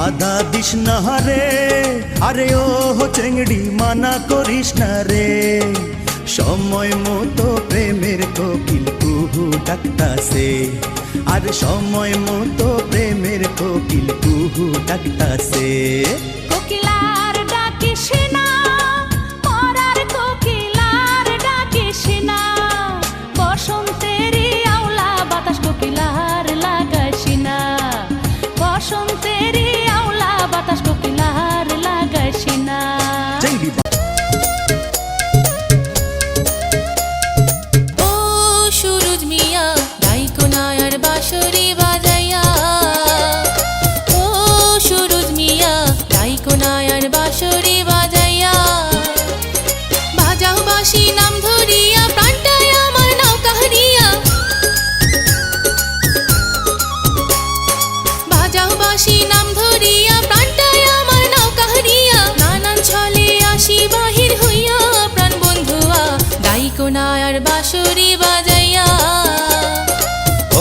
বাধা দিস না রে, আরে ও চেংড়ি মানা করিস না রে। সময় মতো প্রেমের কোকিল কুহু ডাকতাছে, আর সময় মতো প্রেমের কোকিল কুহু ডাকতাছে। কোকিলার ডাকিস না, মরার কোকিলার ডাকিস না, বসন্তেরই আওলা বাতাস কোকিলার লাগাইস না, বসন্তেরই আওলা বাতাস কোকিলার লাগাইস না। ও সুরজ মিয়া ডাইকো না আর বাঁশরি বাজাইয়া, ও সুরজ মিয়া ডাইকো না আর বাঁশরি বাজাইয়া, বাজাও বাঁশি নাম ধরিয়া প্রাণটায় আমার নৌকা হারিয়া, বাজাও বাঁশি নাম ধরিয়া প্রাণটায় আমার নৌকা হারিয়া, নানান ছলে আসি বাহির হইয়া প্রাণ বন্ধুয়া ডাইকো না আর বাঁশরি বাজাইয়া।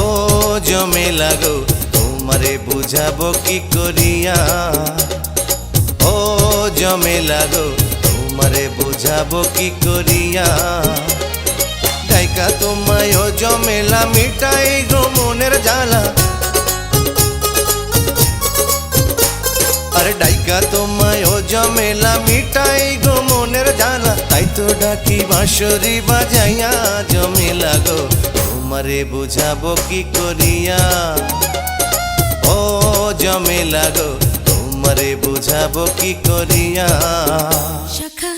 ও জমে লাগো তোমারে বুঝাবো কি করিয়া, ও জমে লাগো তোমারে বুঝাবো কি করিয়া, ডাইকা তোমায় ও জমেলা মিটাই গো মনের জ্বালা, আরে ডাইকা তোমায় ও জমেলা মিটাই গো মনের জ্বালা, তাই তো ডাকি বাঁশরি বাজাইয়া জমে লাগো তোমারে বুঝাবো কি করিয়া, ও জমে লাগো তোমারে বুঝাবো কি করিয়া। সখা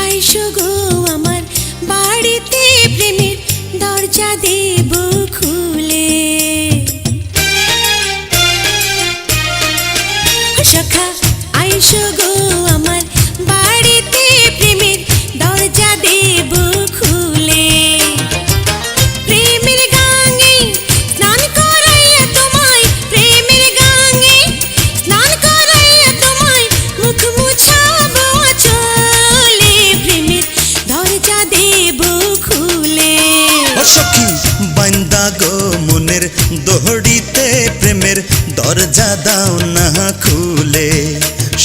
আইসো গো আমার বাড়িতে প্রেমের দরজা দেব খুলে, সখা আইসো গো আমার বাড়িতে প্রেমের দরজা দেব খুলে, প্রেমের গাঙে স্নান করাইয়া তোমায়, প্রেমের গাঙে স্নান করাইয়া তোমায় মুখ মুছাবো চলে, প্রেমের দরজা দেব খুলে। ও সখী বান্দা গো মনের দহড়িতে প্রেমের দরজা দাও না খুলে,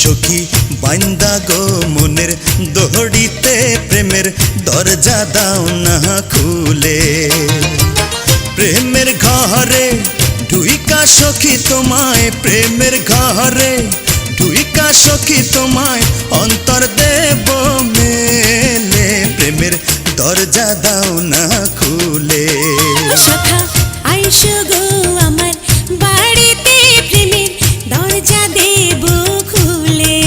সখী বান্দা গো মনের দহড়িতে প্রেমের দরজা দাও না খুলে। প্রেমের ঘরে ঢুইকা সখী তোমায়, প্রেমের ঘরে ঢুইকা সখী তোমায় অন্তর দেব মেলে, প্রেমের দরজা দাও না খুলে। সখা আইসো গো আমার বাড়িতে প্রেমের দরজা দেব খুলে।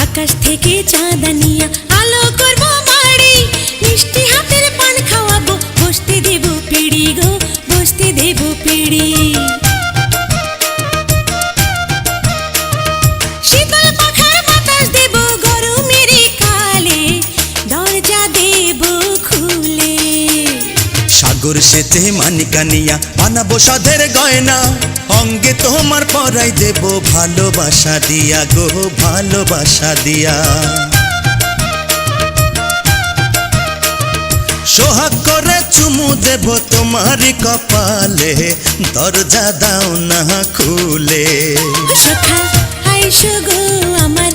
আকাশ থেকে চাঁদানিয়া আলো করব বাড়ি, মিষ্টি হাতের পান খাওয়াবো, বসতে দেব পিড়ি গো, বসতে দেব পিড়ি, শীতল পাখার বাতাস দেব গরমের কালে, দরজা দেব খুলে। সাগর সেতে মানিকানিয়া বানাবো সাধের গয়না, অঙ্গে তোমার পরাই দেব ভালোবাসা দিয়া গো, ভালোবাসা দিয়া। সোহাগ করে চুমু দেব তোমারই কপালে, দরজা দাও না খুলে। সখা আইসো গো আমার